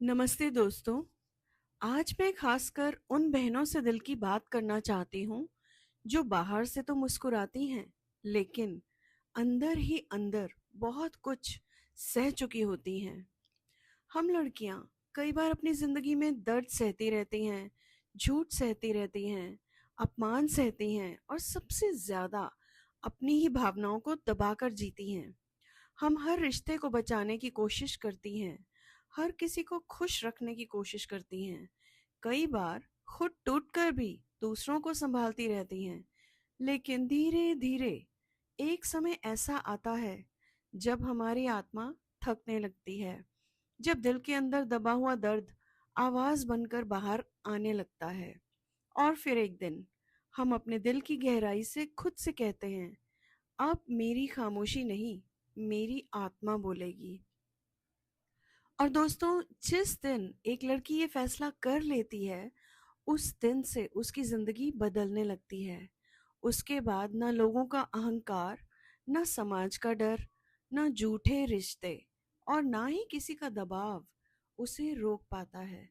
नमस्ते दोस्तों। आज मैं खासकर उन बहनों से दिल की बात करना चाहती हूँ जो बाहर से तो मुस्कुराती हैं, लेकिन अंदर ही अंदर बहुत कुछ सह चुकी होती हैं। हम लड़कियाँ कई बार अपनी ज़िंदगी में दर्द सहती रहती हैं, झूठ सहती रहती हैं, अपमान सहती हैं और सबसे ज़्यादा अपनी ही भावनाओं को दबाकर जीती हैं। हम हर रिश्ते को बचाने की कोशिश करती हैं, हर किसी को खुश रखने की कोशिश करती हैं, कई बार खुद टूटकर भी दूसरों को संभालती रहती हैं। लेकिन धीरे धीरे एक समय ऐसा आता है जब हमारी आत्मा थकने लगती है, जब दिल के अंदर दबा हुआ दर्द आवाज बनकर बाहर आने लगता है। और फिर एक दिन हम अपने दिल की गहराई से खुद से कहते हैं, अब मेरी खामोशी नहीं, मेरी आत्मा बोलेगी। और दोस्तों, जिस दिन एक लड़की ये फैसला कर लेती है, उस दिन से उसकी जिंदगी बदलने लगती है। उसके बाद ना लोगों का अहंकार, ना समाज का डर, ना झूठे रिश्ते और ना ही किसी का दबाव उसे रोक पाता है,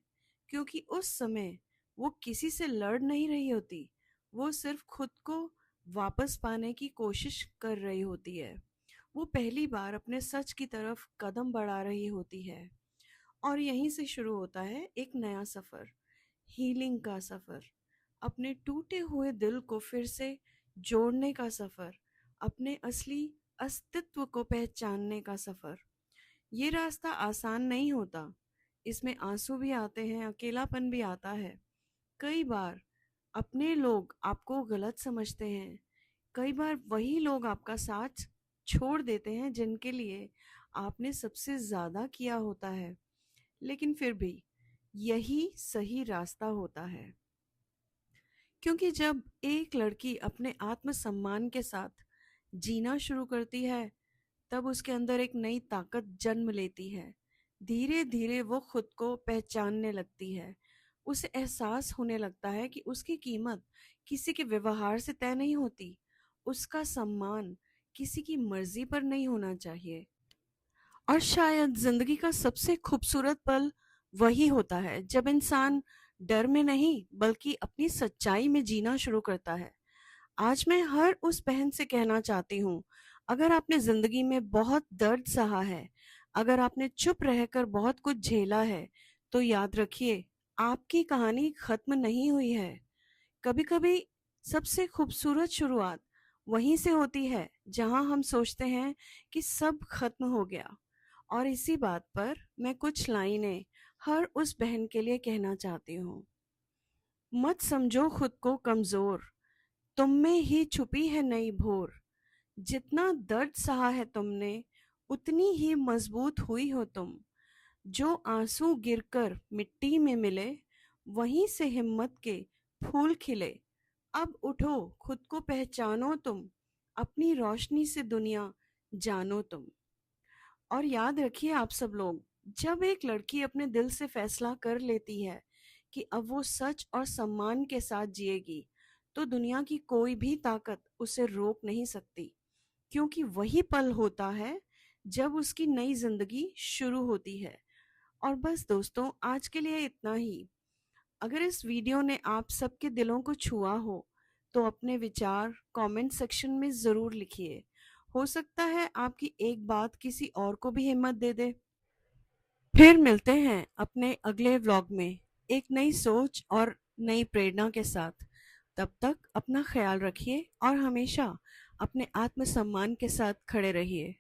क्योंकि उस समय वो किसी से लड़ नहीं रही होती, वो सिर्फ खुद को वापस पाने की कोशिश कर रही होती है। वो पहली बार अपने सच की तरफ कदम बढ़ा रही होती है। और यहीं से शुरू होता है एक नया सफ़र, हीलिंग का सफ़र, अपने टूटे हुए दिल को फिर से जोड़ने का सफ़र, अपने असली अस्तित्व को पहचानने का सफ़र। ये रास्ता आसान नहीं होता, इसमें आंसू भी आते हैं, अकेलापन भी आता है। कई बार अपने लोग आपको गलत समझते हैं, कई बार वही लोग आपका साथ छोड़ देते हैं जिनके लिए आपने सबसे ज़्यादा किया होता है। लेकिन फिर भी यही सही रास्ता होता है, क्योंकि जब एक लड़की अपने आत्मसम्मान के साथ जीना शुरू करती है, तब उसके अंदर एक नई ताकत जन्म लेती है। धीरे धीरे वो खुद को पहचानने लगती है। उसे एहसास होने लगता है कि उसकी कीमत किसी के व्यवहार से तय नहीं होती, उसका सम्मान किसी की मर्जी पर नहीं होना चाहिए। और शायद जिंदगी का सबसे खूबसूरत पल वही होता है जब इंसान डर में नहीं बल्कि अपनी सच्चाई में जीना शुरू करता है। आज मैं हर उस बहन से कहना चाहती हूँ, अगर आपने जिंदगी में बहुत दर्द सहा है, अगर आपने चुप रहकर बहुत कुछ झेला है, तो याद रखिए, आपकी कहानी खत्म नहीं हुई है। कभी कभी सबसे खूबसूरत शुरुआत वहीं से होती है जहां हम सोचते हैं कि सब खत्म हो गया। और इसी बात पर मैं कुछ लाइनें हर उस बहन के लिए कहना चाहती हूँ। मत समझो खुद को कमजोर, तुम में ही छुपी है नई भोर। जितना दर्द सहा है तुमने, उतनी ही मजबूत हुई हो तुम। जो आंसू गिरकर मिट्टी में मिले, वहीं से हिम्मत के फूल खिले। अब उठो, खुद को पहचानो तुम, अपनी रोशनी से दुनिया जानो तुम। और याद रखिए आप सब लोग, जब एक लड़की अपने दिल से फैसला कर लेती है कि अब वो सच और सम्मान के साथ जिएगी, तो दुनिया की कोई भी ताकत उसे रोक नहीं सकती, क्योंकि वही पल होता है जब उसकी नई जिंदगी शुरू होती है। और बस दोस्तों, आज के लिए इतना ही। अगर इस वीडियो ने आप सबके दिलों को छुआ हो, तो अपने विचार कमेंट सेक्शन में ज़रूर लिखिए। हो सकता है आपकी एक बात किसी और को भी हिम्मत दे दे। फिर मिलते हैं अपने अगले व्लॉग में एक नई सोच और नई प्रेरणा के साथ। तब तक अपना ख्याल रखिए और हमेशा अपने आत्मसम्मान के साथ खड़े रहिए।